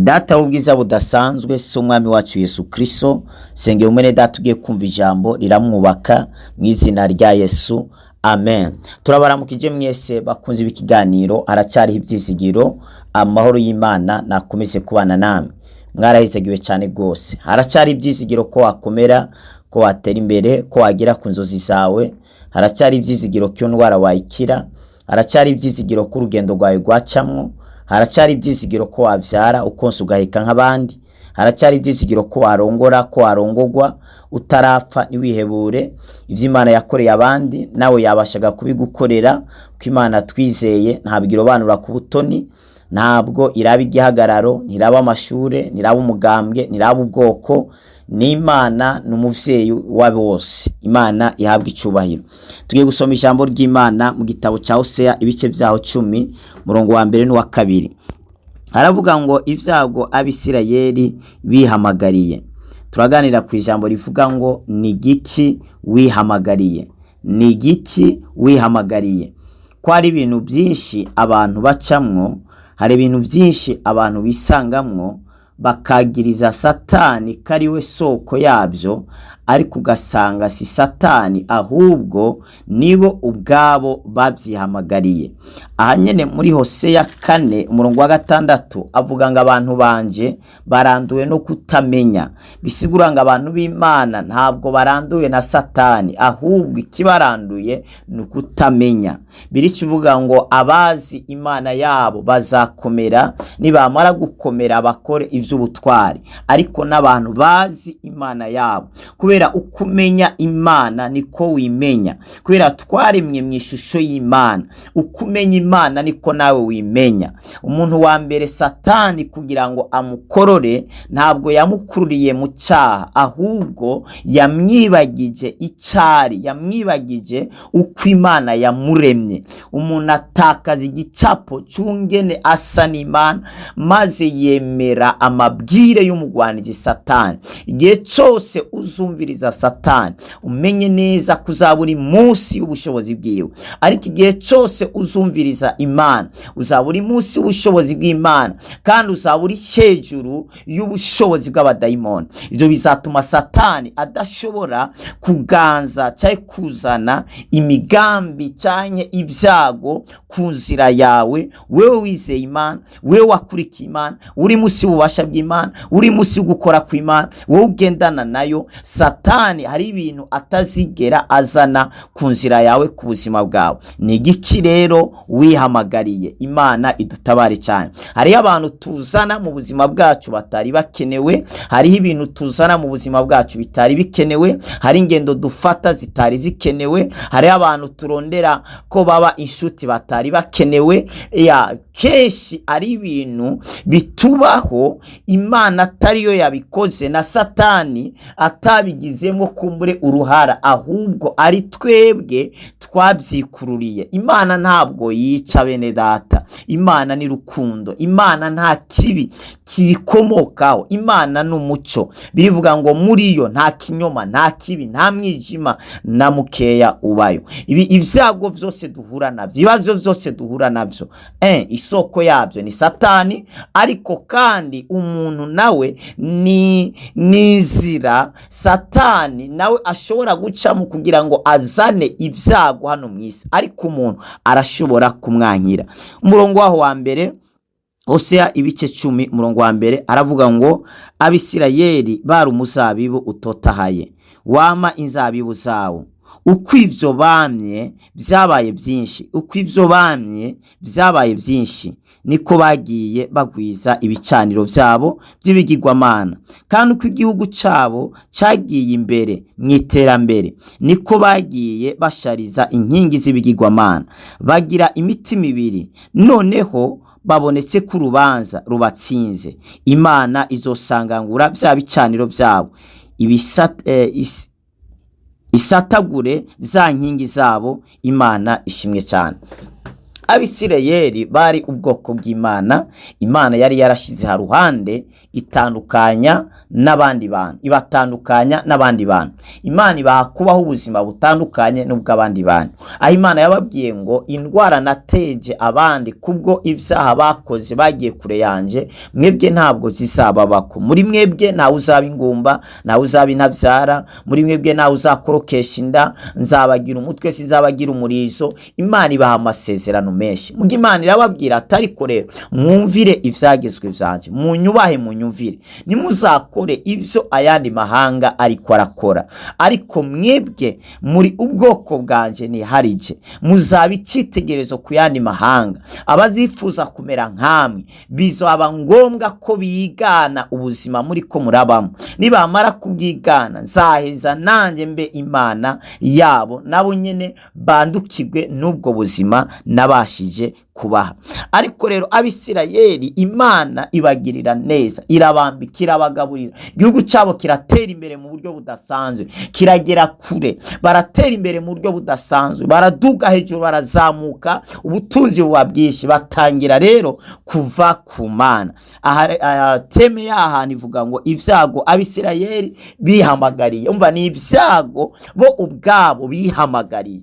Data w'ubwiza budasanzwe so umwami wacu Yesu Kristo, senge umene data ugiye kumva ijambo riramwubaka mu izina rya Yesu, amen. Turabaramukije mwese bakunze ibikiganiro, aracyariho ibyizigiro, amahoro y'Imana nakomeze kubana namwe. Mwarahizegiwe cyane gose, haracyari ibyizigiro ko wakomera, ko watera imbere, ko wagira ku nzozi zawe, haracyari ibyizigiro ko ndwara wayikira, haracyari ibyizigiro ko urugendo rwawe rwacamwo, haracyari ibyizigiro ko wavyara ukonse ugaheka nk'abandi, haracyari ibyizigiro ko warongora, ko warongogwa utarapfa niwihebure. Ivyo Imana yakoreye abandi nawe yabashaga kubigukorera, ko Imana twizeye ntabwo irobanura ku butoni, ntabwo iraba igihagararo, ntiraba amashure, ntiraba umugambwe, ntiraba ubwoko. Ni Imana n'umuvyeyi wa bose. Imana ihabwa icubahiro. Tugiye gusoma ijambo ry'Imana mu gitabo ca Hosea ibice vyaho 10 murongo wa 1 n'uwa 2. Haravuga ngo ivyago Abisirayeli bihamagariye. Turaganira ku ijambo rivuga ngo ni giki wihamagariye. Ni giki wihamagariye. Ko hari ibintu byinshi abantu bacamwo, hari ibintu byinshi abantu bisangamwo, bakagiriza Satani kari we soko yabyo, ariko ugasanga si Satani ahubwo nibo ubwabo babyihamagariye. Aha nyene muri Hosea 4 umurongo wa 6 avuga ngo abantu banje baranduwe no kutamenya. Bisigura ngo abantu b'Imana ntabwo baranduwe na Satani, ahubwo ikibaranduye ni kutamenya. Birikivuga ngo abazi Imana yabo bazakomera, nibamara gukomera bakore ivy'ubutwari. Ariko n'abantu bazi Imana yabo, kubera ukumenya Imana niko wimenya, kubera twaremwe mu ishusho y'Imana. Ukumenya Imana niko nawe wimenya. Umuntu wa mbere Satani kugira ngo amukorore ntabwo yamukururiye mu cyaha, ahubwo yamwibagije icari, yamwibagije uko Imana yamuremye. Umuntu atakaza igicapo cyungene asa n'Imana, maze yemera amabwire y'umugwaniji Satani. Igihe cyose uzumviriza Satani, umenye neza kuzaburi munsi y'ubushobozi bwiwe. Ariko igihe cyose uzumviriza Imana, uzaburi munsi y'ubushobozi bw'Imana, kandi uzaburi hejuru y'ubushobozi bw'abadayimoni. Ibyo bizatuma Satani adashobora kuganza cyangwa kuzana imigambi cyangwa ibyago ku nzira yawe. Wewe wizeye Imana, wewe wakurikiye Imana, uri munsi y'ububasha bw'Imana, uri munsi y'ugukora kw'Imana, wowe ugendana nayo, Satani hari ibintu atazigera azana ku nzira yawe, ku buzima bwawe. Ni igiki rero wihamagariye? Imana idutabare cyane. Hariho abantu tuzana mu buzima bwacu batari bakenewe, hariho ibintu tuzana mu buzima bwacu bitari bikenewe, hari ingendo dufata zitari zikenewe, hariho abantu turondera ko baba inshuti batari bakenewe. Kenshi ari ibintu bitubaho Imana atariyo yabikoze, na Satani atabigizemo kumbure uruhara, ahubwo ari twebwe twabyikururiye. Imana ntabwo yica bene data. Imana ni rukundo. Imana nta kibi kiyikomokaho. Imana n'umuco. Birivuga ngo muri yo nta kinyoma, nta kibi, nta mwijima na mukeya ubayo. Ibyago byose duhura nabyo, ibibazo byose duhura nabyo, isoko yabyo ni Satani. Ariko kandi umuntu nawe ni nizira Satani nawe ashobora gucamo kugira ngo azane ibyago hano mu isi, ariko umuntu arashobora kumwankira. Umurongo waho wa mbere Hosea ibice 10 umurongo wa mbere aravuga ngo Abisirayeli bari umuzabibu utotahaye, wama inzabibu zawo. Uko ivyo bamye byabaye byinshi, uko ivyo bamye byabaye byinshi, niko bagiye bagwiza ibicaniro byabo by'ibigirwamana. Kandi uko igihugu cyabo cyagiye imbere mwiterambere, niko bagiye bashariza inkingi z'ibigirwamana. Bagira imitima ibiri, noneho babonetse ku rubanza rubatsinze. Imana izosangangura bya bicaniro byabo, isatagure za nkingi zabo. Imana ishimwe cyane. Abisirayeli bari ubwoko bw'Imana. Imana yari yarashize ha ruhande itandukanya n'abandi bantu, ibatandukanya n'abandi bantu. Imana ibaha kubaho ubuzima butandukanye n'ubw'abandi bantu, aho Imana yababwiye ngo indwara nateje abandi kubwo ivyaha bakoze bagiye kure yanje, mwebwe ntabwo zizababako. Muri mwebwe ntawe uzaba ingumba, ntawe uzaba intavyara, muri mwebwe ntawe uzakorokesha inda, nzabagira umutwe sinzabagira umurizo. Imana ibaha amasezerano menshi. Muga Imana irababwira ati ariko rero mwumvire ivyagezwe vyanje, munyubahe munyumvire, nimuzakore ivyo ayandi mahanga ariko arakora. Ariko mwebwe muri ubwoko bwanje niharije, muzaba icitegerezo ku yandi mahanga. Abazifuza kumera nkamwe bizaba ngombwa ko bigana ubuzima muri ko murabamo. Nibamara kubwigana nzaheza nanje mbe Imana yabo, nabo nyene bandukirwe n'ubwo buzima nabashije kubaha. Ariko rero Abisirayeli Imana ibagirira neza, irabambika, irabagaburira. Igihugu cyabo kiratera imbere mu buryo budasanzwe, kiragera kure, baratera imbere mu buryo budasanzwe, baraduga hejuru, barazamuka, ubutunzi buba bwinshi. Batangira rero kuva ku Mana. Teme y'ahantu ivuga ngo ivyago Abisirayeli bihamagariye. Umva ni ivyago bo ubwabo bihamagariye.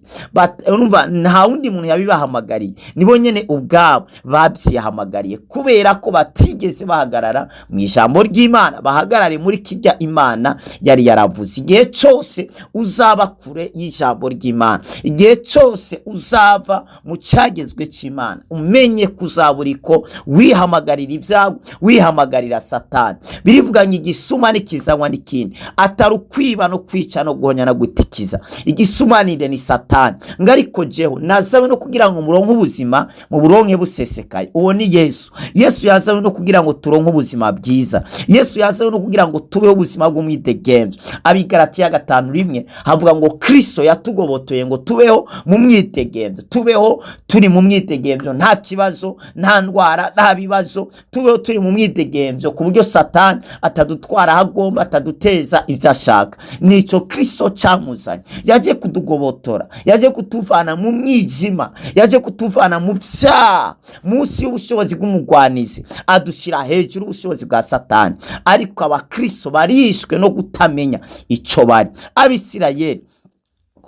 Umva nta wundi muntu yabibahamagariye, nibo nyene ubwabo babyihamagariye, kubera ko batigeze bahagarara mu ijambo ry'Imana, bahagarare muri kirya Imana yari yaravuze. Igihe cyose uzaba kure y'ijambo ry'Imana, igihe cyose uzava mu cyagezwe cy'Imana, umenye kuzaburiko wihamagarira ibyago, wihamagarira Satani. Birivuganye igisuma nikizanywa n'ikindi, atari ukwiba no kwica no guhonya no gutikiza. Igisumanire ni Satani. Ngariko jeho nazawe no kugira ngo muronke ubuzima mu buronke busesekaye. Uwo ni Yesu. Yesu yazawe no kugira ngo turonke ubuzima bwiza. Yesu yazawe no kugira ngo tubeho ubuzima bw'umwidegemvyo. Abigalatiya 5:1 havuga ngo Kristo yatugobotoye ngo tubeho mu mwidegemvyo, tubeho turi mu mwidegemvyo, nta kibazo, nta ndwara, nta bibazo, tubeho turi mu mwidegemvyo ku buryo Satani atadutwara hagomba, ataduteza ivyo ashaka. Nico Kristo camuzanye, yaje kudugobotora, yaje kutuvana mu mwijima, yaje kutuvana mu vyaha, munsi y'ubushobozi bw'umugwanizi, adushira hejuru ubushobozi bwa Satani. Ariko abakristo barishwe no gutamenya ico bari. Abisirayeli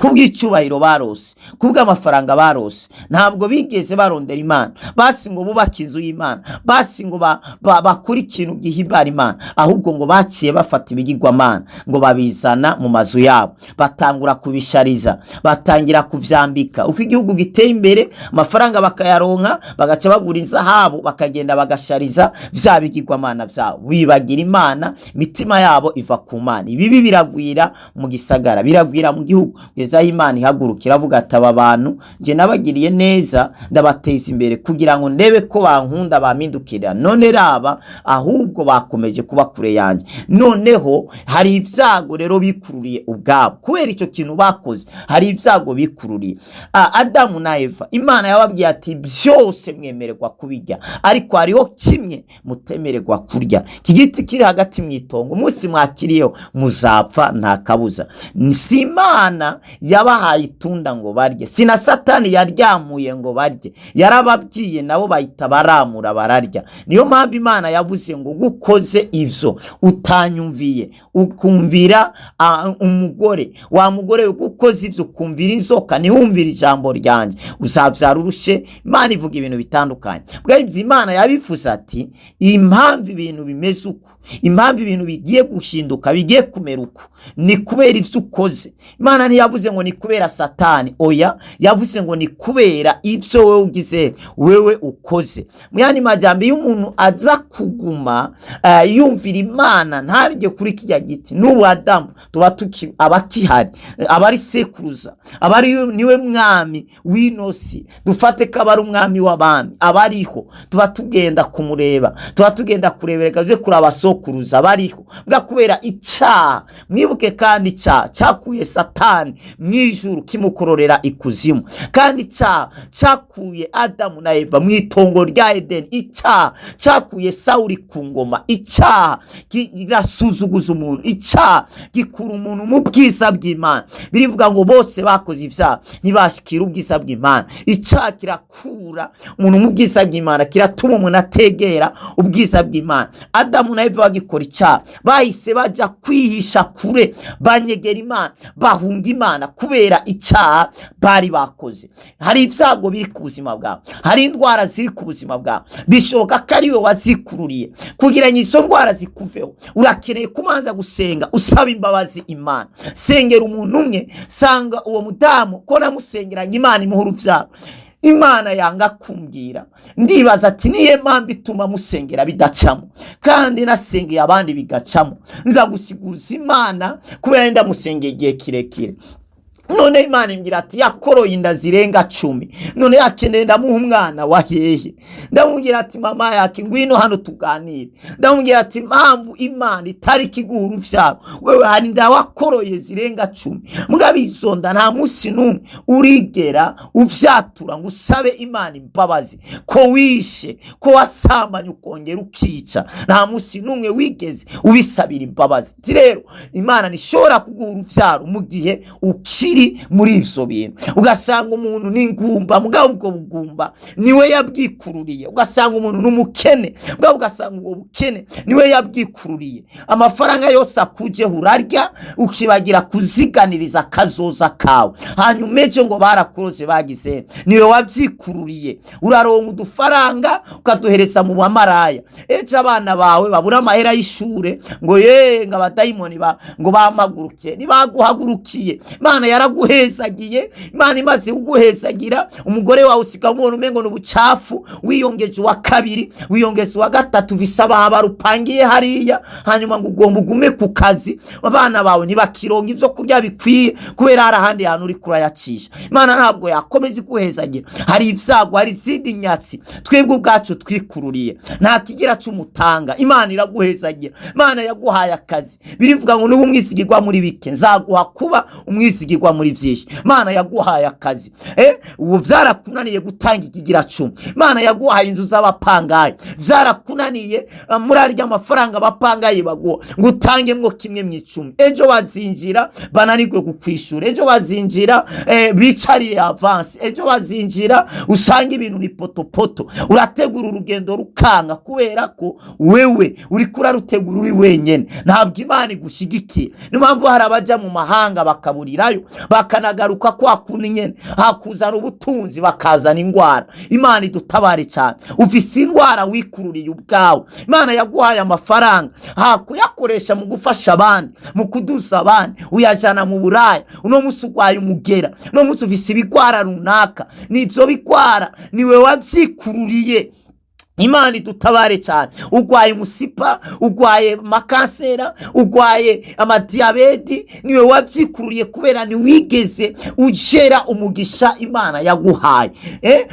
kubw'icyubahiro barose, kubw'amafaranga barose, ntabwo bigeze barondera Imana, basi ngo bubaka inzu y'Imana, basi ngo bakuri ikintu gihibara Imana, ahubwo ngo baciye bafata ibigirwamana ngo babizana mu mazu yabo, batangura kubishariza, batangira kuvyambika. Uko igihugu giteye imbere, amafaranga bakayaronka, bagaca bagura inzahabu, bakagenda bagashariza vya bigirwamana vyabo, bibagira Imana, mitima yabo iva ku Mana. Ibibi biravwira mu gisagara, biravwira mu gihugu, zaho Imana ihagurukira avuga ati aba bantu nje nabagiriye neza, ndabateza imbere kugira ngo ndebe ko bankunda bampindukira, none raba ahubwo bakomeje kuba kure yanjye. Noneho hari ivyago rero bikururiye ubwabo, kubera icyo kintu bakoze hari ivyago bikururiye. Adamu na Eva Imana yababwiye ati byose mwemererwa kubirya, ariko hariho kimwe mutemererwa kurya, kigiti kiri hagati mwitongo, umunsi mwakiriyeho muzapfa nta kabuza. Si Imana yabahaye itunda ngo barye, sina Satani yaryamuye ngo barye, yarababwiye nabo bahita baramura bararya. Niyo mpamvu Imana yavuze ngo gukoze ivyo utanyumviye, ukumvira umugore, wa mugore ukoze ivyo ukumvira inzoka, ntiwumvira ijambo ryanje, uzavyara urushe. Imana ivuga ibintu bitandukanye. Bw'ibyo Imana yabivuze ati impamvu ibintu bimeze uko, impamvu ibintu bigiye gushinduka, bigiye kumera uko, ni kubera ivyo ukoze. Imana ntiyavuze ngo ni kubera Satani, oya, yavuze ngo ni kubera ivyo wewe ugize, wewe ukoze. Muyandi majambo, iyo umuntu aza kuguma yumvira Imana ntarye kuri kijya giti, n'ubu Adamu tuba abakihari, abari sekuruza, abari niwe mwami w'inosi, dufate ko abari umwami w'abami, abariho tuba tugenda kumureba, tuba tugenda kurebereka je kuri abasokuruza bariho. Bwa kubera icyaha, mwibuke kandi icyaha cyakuye Satani mwijuru kimukororera ikuzimu. Kandi cakuye Adamu na Eva mwitongo rya Edeni. Icyaha cakuye Sawuli ku ngoma. Icyaha kirasuzuguza umuntu. Icyaha gikura umuntu mu bwiza bw'Imana. Birivuga ngo bose bakoze ivyaha ntibashikira ubwiza bw'Imana. Icyaha kirakura umuntu mu bwiza bw'Imana, kiratuma umuntu ategera ubwiza bw'Imana. Adamu na Eva bagikora icyaha bahise baja kwihisha kure, banyegera Imana, bahunga Imana kubera icyaha bari bakoze. Hari ibyago biri ku buzima bwawe, hari indwara ziri ku buzima bwawe, bishoboka ko ari we wazikururiye. Kugira ngo izo ndwara zikuveho urakeneye kumanza gusenga usaba imbabazi Imana. Sengera umuntu umwe, sanga uwo mudamu ko namusengeranye Imana imuha urubyaro, Imana yanga kumbwira. Ndibaza ati niye mpamvu ituma musengera bidacamo, kandi nasengeye abandi bigacamo. Nza gusiguza Imana kubera ndamusengeye igihe kirekire. None Imana imbwira ati yakoroye inda zirenga 10. None yakeneye ndamuha umwana wa hehe. Ndamubwira ati mama yake ngwino hano tuganire. Ndamubwira ati mpamvu Imana itari kiguha uruvyaro, wewe hari inda wakoroye zirenga 10. Mugabe izo nda nta musi numwe urigera uvyatura ngo usabe Imana imbabazi ko wishe, ko wasambanye ukongera ukica. Nta musi numwe wigeze ubisabira imbabazi. Rero Imana nishobora kuguha uruvyaro mu gihe ukiri muri ivyo bintu. Ugasanga umuntu n'ingumba, mugabo ubwo bugumba niwe yabwikururiye. Ugasanga umuntu n'umukene, mugabo ugasanga ubwo bukene niwe yabwikururiye. Amafaranga yose akuje urarya ukibagira kuziganiriza kazoza kawe. Hanyuma ejo ngo barakuroze bagize niwe wabyikururiye. Uraronka udufaranga ukaduhereza mu bamaraya. Ejo abana bawe babura amahera y'ishure ngo nga abadayimoni ngo bamaguruke. Nibaguhagurukiye Imana yaraguhezagiye. Imana imaze kuguhezagira, umugore wawe usigamubona umengo n'ubucafu, wiyongeje wa kabiri, wiyongeze wa gatatu, visaba barupangiye hariya. Hanyuma ngo ugomba ugume ku kazi, abana bawe ntibakironka ivyo kurya bikwiye kubera hari ahandi hantu uri kurayacisha. Imana ntabwo yakomeza guhezagira. Hari ivyago, hari izindi nyatsi twebwe ubwacu twikururiye, nta kigira cy'umutanga. Imana iraguhezagira. Imana yaguhaye akazi, birivuga ngo n'ubu umwisigirwa muri bike nzaguha kuba umwisigirwa muri vyinshi. Imana yaguhaye akazi, ubu vyarakunaniye gutanga ikigira 10. Imana yaguhaye inzu z'abapangaye, vyarakunaniye muri arya amafaranga abapangaye baguha ngo utange mwo kimwe mu 10. Ejo bazinjira bananirwe gukwishura, ejo bazinjira bicarire avance, ejo bazinjira usanga ibintu ni potopoto. Urategura urugendo rukanga kubera ko wewe uri kurarutegura uri wenyene, ntabwo Imana igushigikiye. Nimpamvu hari abaja mu mahanga bakaburirayo, bakanagaruka kwa kunyene hakuzana ubutunzi bakazana ingwara. Imana idutabare cyane. Ufise indwara wikururiye ubwawe. Imana yaguhaye amafaranga hakuyakoresha mu gufasha abandi, mu kuduza abandi, uyajana mu buraya. Uno musi ugwaye umugera, uno musi ufise ibigwara runaka, nivyo bigwara niwe wavyikururiye. Imana idutabare cyane. Ugwaye musipa, ugwaye makansera, ugwaye amadiabeti, niwe wabyikururiye kubera ni wigeze ujera umugisha Imana yaguhaye.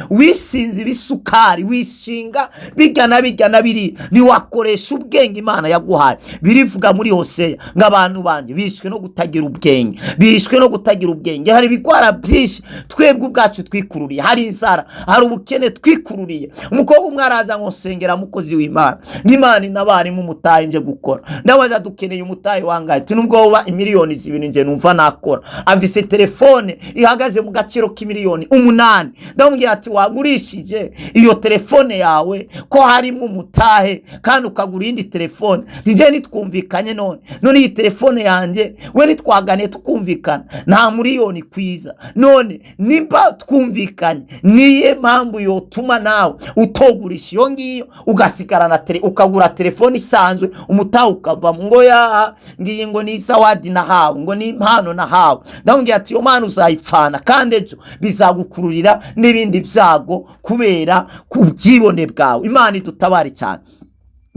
Wisinze bisukari, wishinga bigana biri, ni wakoresha ubwenge Imana yaguhaye. Birivuga muri Hosea ng'abantu banje bishwe no kutagira ubwenge, bishwe no kutagira ubwenge. Hari bigwara byinshi twebwe ubwacu twikururiye, hari inzara, hari ubukene twikururiye. Umukobwa umwaraza ngosengera mukozi w'Imana, n'Imana inabari mu mutaye nje gukora. Ndabaza dukeneye umutaye wangaye, tunubwo uba imiliyoni 2 nje numva nakora. Amvise telefone ihagaze mu gaciro k'imiliyoni 8. Ndamubwira ati wagurishije iyo telefone yawe ko harimo umutahe kandi ukagura indi telefone. Nije nitwumvikanye none iyi telefone yanje we nitwagane tukumvikana nta miliyoni kwiza. None nimba twumvikanye niye mpamvu yotuma nawe utogurisha iyo ngiyo ugasigarana ukagura telefone isanzwe, umutahe ukava ngo ngiye ngo ni sawadi nahawe, ngo ni impano nahawe. Ndamubwira ati yo mpano uzayipfana kandi ejo bizagukururira n'ibindi byago kubera kubyibone bwawe. Imana idutabare cyane.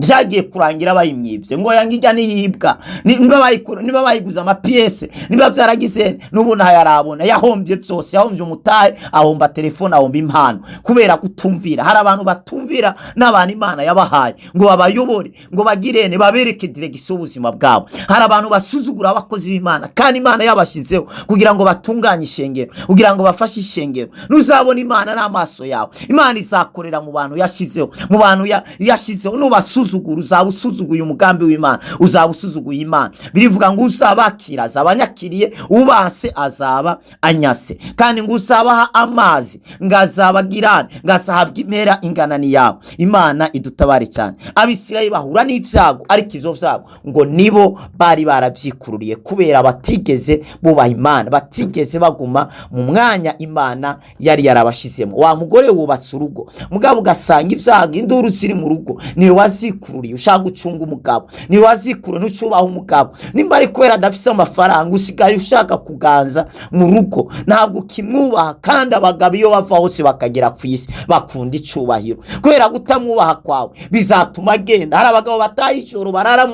byagiye kurangira bayimwibye ngo yangijya niyibwa niba bayiguza amapiyese niba byaragize n'ubu ntayarabona yahombye byose yahombye umutahe ahomba telefone ahomba impano kubera kutumvira hari abantu batumvira n'abantu Imana yabahaye ngo babayobore ngo bagirene babereke direction ubuzima bwabo hari abantu basuzugura abakozi b'Imana kandi Imana yabashizeho kugira ngo batunganye ishengero kugira ngo bafashe ishengero nuzabona Imana n'amaso yawe Imana izakorera mu bantu yashizeho mu bantu yashizeho nubasuzugura uzaba usuzuguye umugambi w'Imana uzaba usuzuguye Imana birivuga ngo uzabakira azabanyakiriye ubase azaba anyase kandi ngo uzabaha amazi ngazabagirane ngasahabwa impera inganani yawe Imana idutabare cyane Abisirayeli bahura n'ibyago ariko ivyo vyago ngo nibo bari barabyikururiye kubera batigeze bubaha Imana batigeze baguma mu mwanya Imana yari yarabashizemo wa mugore wubatse urugo mugabo ugasanga ibyago induru ziri mu rugo niwe wazikururiye ushaka gucunga umugabo niwe wazikururiye n'ucubaha umugabo nimba ari kubera adafise amafaranga usigaye ushaka kuganza mu rugo ntabwo kimwubaha kandi abagabo iyo bava hose bakagera ku isi bakunda icubahiro kubera gutamwubaha kwawe bizatuma agenda hari abagabo bataha ijoro barara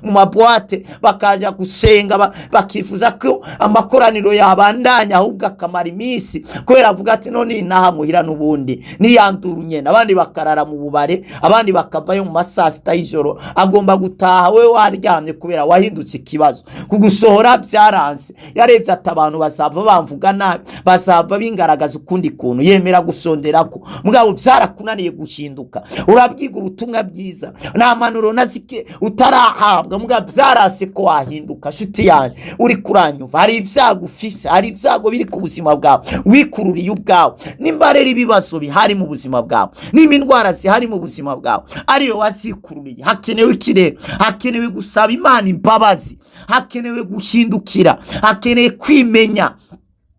mu mabwate bakaja gusenga bakifuza ko amakoraniro yabandanya ahubwo akamara iminsi kubera avuga ati none inaha muhira n'ubundi niyanduru nyene abandi bakarara mu bubare abandi bakavayo mu masaa sita y'ijoro agomba gutaha we waryamye kubera wahindutse ikibazo kugusohora byaranse yarebye ati abantu bazava bamvuga nabi bazava bingaragaza ukundi kuntu yemera gusonderako mugabo byarakunaniye gushinduka urabyiga ubutumwa bwiza nta manuro nazike utarahabwa mugabo byarase ko wahinduka shuti yanjye uri kuranyuva hari ibyago ufise hari ibyago biri ku buzima bwawe wikururiye ubwawe nimba rero ibibazo bihari mu buzima bwawe n'imindwara zihari mu buzima bwawe ariyo wazikururiye hakenewe ikirere hakenewe gusaba Imana imbabazi hakenewe gushindukira hakenewe kwimenya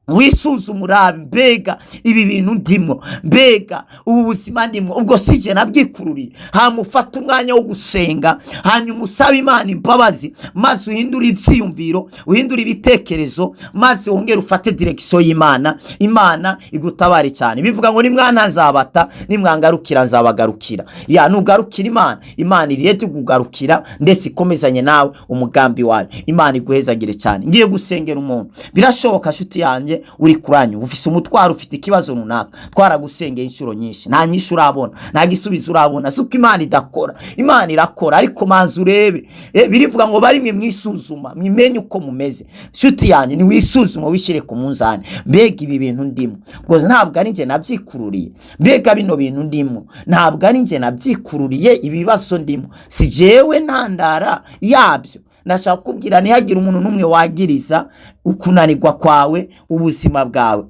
wisuzumura mbega ibi bintu ndimo mbega ubu buzima ndimo ubwo sije nabyikururiye hamufata umwanya wo gusenga hanyuma usaba Imana imbabazi maze uhindura ivyiyumviro uhindura ibitekerezo maze wongera ufate direction y'Imana Imana igutabare cyane bivuga ngo ni mwana nzabata ni mwangarukira nzabagarukira ya nugarukira Imana iriye kugarukira ndetse ikomezanye nawe umugambi wayo Imana iguhezagire cyane ngiye gusengera umuntu birashoboka shuti yanjye uri kuranyu ufise umutwaro ufite ikibazo runaka twaragusengeye inshuro nyinshi nta nyishu urabona nta gisubizo urabona suko Imana idakora Imana irakora ariko manzi urebe birivuga ngo bari mwisuzuma mwimenye uko mumeze shuti yanjye ni wisuzuma wishire ku munzani mbega ibi bintu ndimo ngo ntabwo ari nje nabyikururiye mbega bino bintu ndimo ntabwo ari nje nabyikururiye ibibazo ndimo si jewe ntandara yabyo nashaka kubwira ntihagira umuntu numwe wagiriza ukunanirwa kwawe ubuzima bwawe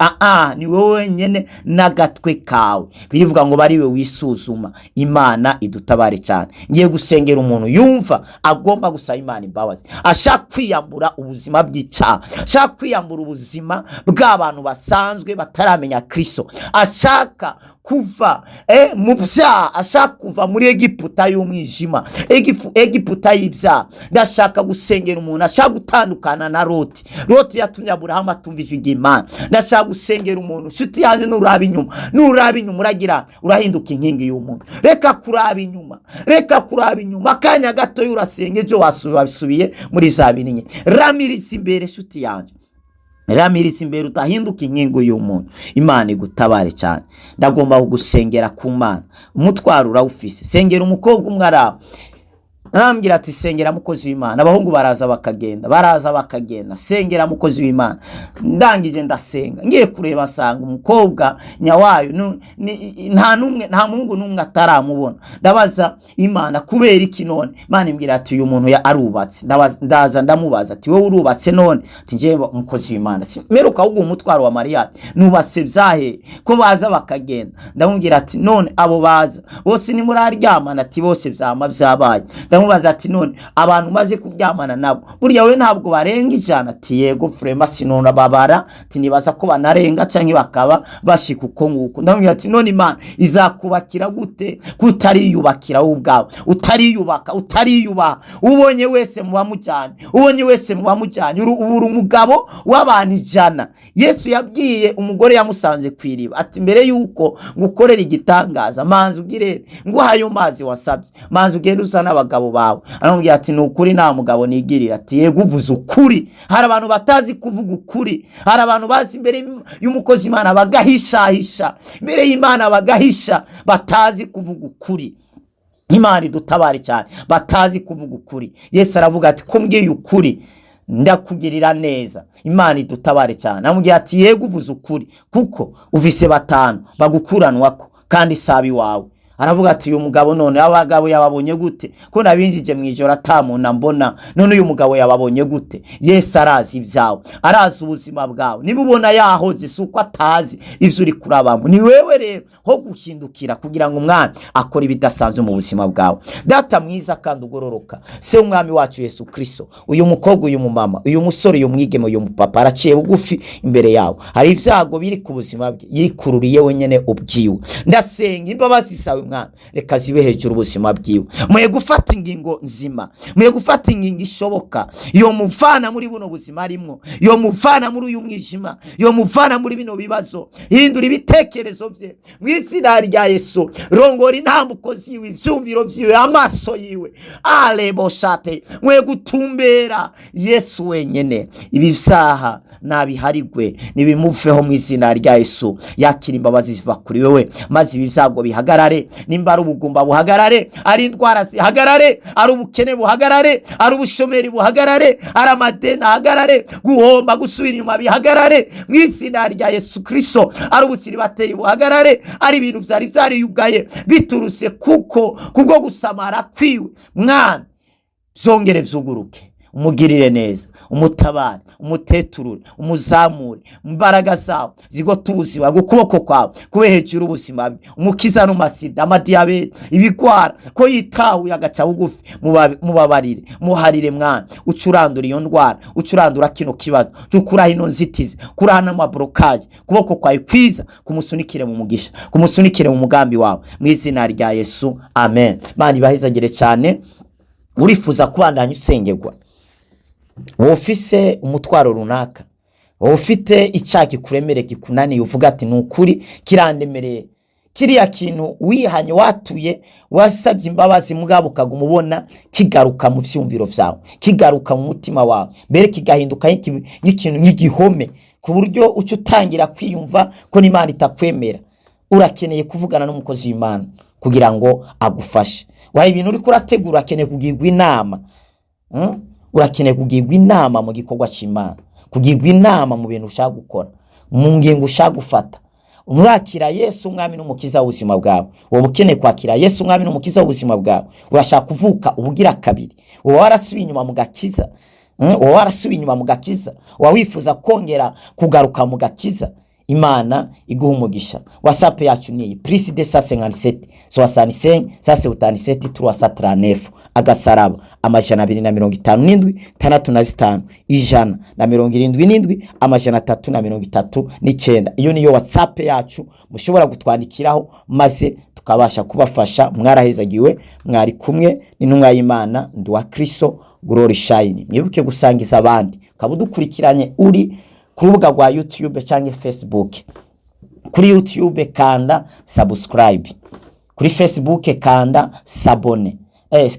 ni wowe nyene nagatwe kawe birivuga ngo bari we wisuzuma Imana idutabare cyane ngiye gusengera umuntu yumva agomba gusaba Imana imbabazi ashaka kwiyambura ubuzima bw'icyaha ashaka kwiyambura ubuzima bw'abantu basanzwe bataramenya Kristo ashaka kuva mu byaha ashaka kuva muri Egiputa y'umwijima Egiputa y'ibyaha ndashaka gusengera umuntu ashaka gutandukana na Loti yatumye Aburahamu atumvije iby'Imana ndashaka gusengera umuntu shuti yanjye nuraba inyuma uragira urahinduka inkingi y'umuntu reka kuraba inyuma akanya gato y'urasenga ejo wasubiye muri za bininye ramiriza imbere shuti yanjye ramiriza imbere utahinduka inkingo y'umuntu Imana igutabare cyane ndagomba kugusengera ku Mana umutwaro urawufise sengera umukobwa umwe araho arambwira ati sengera mukozi w'Imana abahungu baraza bakagenda sengera mukozi w'Imana ndangije ndasenga ngiye kureba sanga umukobwa nyawayo nta mungu numwe ataramubona ndabaza Imana kubera iki none Imana imbwira ati uyu muntu arubatse ndaza ndamubaza ati wowe urubatse none ati ngiye mukozi w'Imana meruka ahubwo umutwaro wa Mariya nubatse byahe ko baza bakagenda ndamubwira ati none abo baza bose ni muraryamana ati bose byama byabaye aramubaza ati none abantu maze kuryamana nabo burya we ntabwo barenga 100? Ati yego frema sinona babara, ati nibaza ko banarenga canke bakaba bashika uko nguko. Ndamubwira ati none Imana izakubakira gute kutariyubakira ubwawe, utariyubaka, utariyubaha? Ubonye wese mu bamujyanye, ubonye wese mu bamujyanye uri umugabo w'abantu 100. Yesu yabwiye umugore yamusanze kwiriba ati mbere yuko ngukorera igitangaza manzi ugire ngo hayo mazi wasabye, manzi ugende usa n'abagabo bawe. Aramubwira ati nukuri nta mugabo nigirira. Ati yego uvuze ukuri. Hari abantu batazi kuvuga ukuri, hari abantu bazi imbere y'umukozi Imana bagahishahisha, imbere y'Imana bagahisha, batazi kuvuga ukuri. Imana idutabare cyane, batazi kuvuga ukuri. Yesu aravuga ati ko mbwiye ukuri ndakugirira neza. Imana idutabare cyane. Amubwira ati yego uvuze ukuri kuko uvise 5 bagukuranwako kandi sabi wawe. Aravuga ati uyu mugabo none abagabo yababonye gute ko nabinjije mwijoro atamuna mbona, none uyu mugabo yababonye gute? Yesu arazi ibyawe, arazi ubuzima bwawe. Niba ubona yahoze suko atazi ivyo uri kurabamo, ni wewe rero ho guhindukira kugira ngo umwami akora ibidasanzwe mu buzima bwawe. Data mwiza kandi ugororoka, se umwami wacu Yesu Kristo, uyu mukobwa, uyu mumama, uyu musore, uyu mwigeme, uyu mupapa araciye bugufi imbere yawe. Hari ibyago biri ku buzima bwe yikururiye wenyene ubyiwe. Ndasenga imbabazi zawe Mwana, reka zibe hejuru ubuzima bwiwe. Muye gufata ingingo nzima, muye gufata ingingo ishoboka yo muvana muri buno buzima arimwo, yo muvana muri uyu mwijima, yo muvana muri bino bibazo. Hindura ibitekerezo bye mu izina rya Yesu. Rongora intambuko ziwe, ivyumviro vyiwe, amaso yiwe aleboshate. Muye gutumbera Yesu wenyene. Ibi vyaha nabiharigwe nibimuveho mu izina rya Yesu. Yakira imbabazi ziva kuri wewe, maze ibi vyago bihagarare. Nimba ari ubugumba buhagarare, ari indwara zihagarare, ari ubukene buhagarare, ari ubushomeri buhagarare, ari amadeni ahagarare, guhomba gusubira inyuma bihagarare mu izina rya Yesu Kristo. Ari ubusiribateri buhagarare, ari ibintu vyari yugaye bituruse kubwo gusamara kwiwe. Mwana zongere vyuguruke, umugirire neza, umutabare, umuteturure, umuzamure. Imbaraga zawe zigota ubuzima bw'ukuboko kwawe kube hejuru ubuzima bwe. Umukiza n'amasida, amadiyabete, ibigwara, ko yitahuye agaca bugufi. Mubabarire, muharire Mwana, ucurandura iyo ndwara, ucurandura kino kibazo, ukuraho ino nzitizi, kuraho n'amablokaje. Kuboko kwawe kwiza kumusunikire mu mugisha, kumusunikire mu mugambi wawe mu izina rya Yesu. Amen. Mani bahizagire cyane. Urifuza kubandanya usengerwa, wofise umutwaro runaka, wofite icaki kuremere kikunaniye, uvuga ati nukuri kirandemereye, kiriya kintu wihanye watuye wasabye imbabazi mugabo ukagumubona kigaruka mu vyumviro vyawe, kigaruka mu mutima wawe, mbere kigahinduka nk'ikintu nk'igihome ku buryo uca utangira kwiyumva ko n'Imana itakwemera. Urakeneye kuvugana n'umukozi w'Imana kugira ngo agufashe. Wari ibintu uri kurategura, akeneye kugirwa inama. Urakeneye kugirwa inama mu gikorwa cy'Imana, kugirwa inama mu bintu ushaka gukora, mu ngingo ushaka gufata. Unurakira Yesu umwami n'umukiza w'ubuzima bwawe. Wowe ukeneye kwakira Yesu umwami n'umukiza w'ubuzima bwawe, urashaka kuvuka ubugira kabiri. Wowe warasubiye inyuma mu gakiza, wowe warasubiye inyuma mu gakiza, wifuza kongera kugaruka mu gakiza. Imana iguha umugisha. WhatsApp yacu ni +257 65 77 339 agasaraba 257 65 177 339. Iyo niyo WhatsApp yacu mushobora gutwandikiraho maze tukabasha kubafasha. Mwarahezagiwe, mwari kumwe n'intumwa y'Imana Ndwa Kristo Glory Shine. Mwibuke gusangiza abandi, kabudukurikiranye uri ku rubuga rwa YouTube cyangwa Facebook. Kuri YouTube kanda subscribe, kuri Facebook kanda s'abone,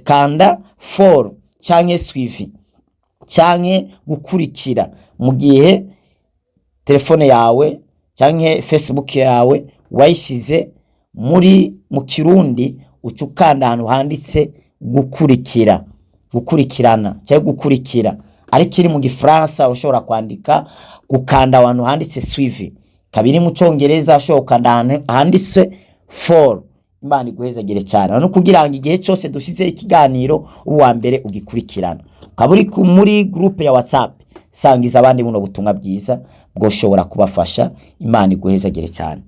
kanda follow cyangwa suivi cyangwa gukurikira mu gihe telefone yawe cyangwa Facebook yawe wayishize mu Kirundi, ucukanda ahantu handitse gukurikira, gukurikirana cyangwa gukurikira. Ariko iri mu Gifaransa ushobora kwandika gukanda ahantu handitse suivi. Kabiri mu Cyongereza ushobora gukanda handitse follow. Imana iguhezagire cyane, no kugira ngo igihe cyose dushize ikiganiro uwa mbere ugikurikirana. Kaburi muri groupe ya WhatsApp sangiza abandi buno butumwa bwiza bwo shobora kubafasha. Imana iguhezagire cyane.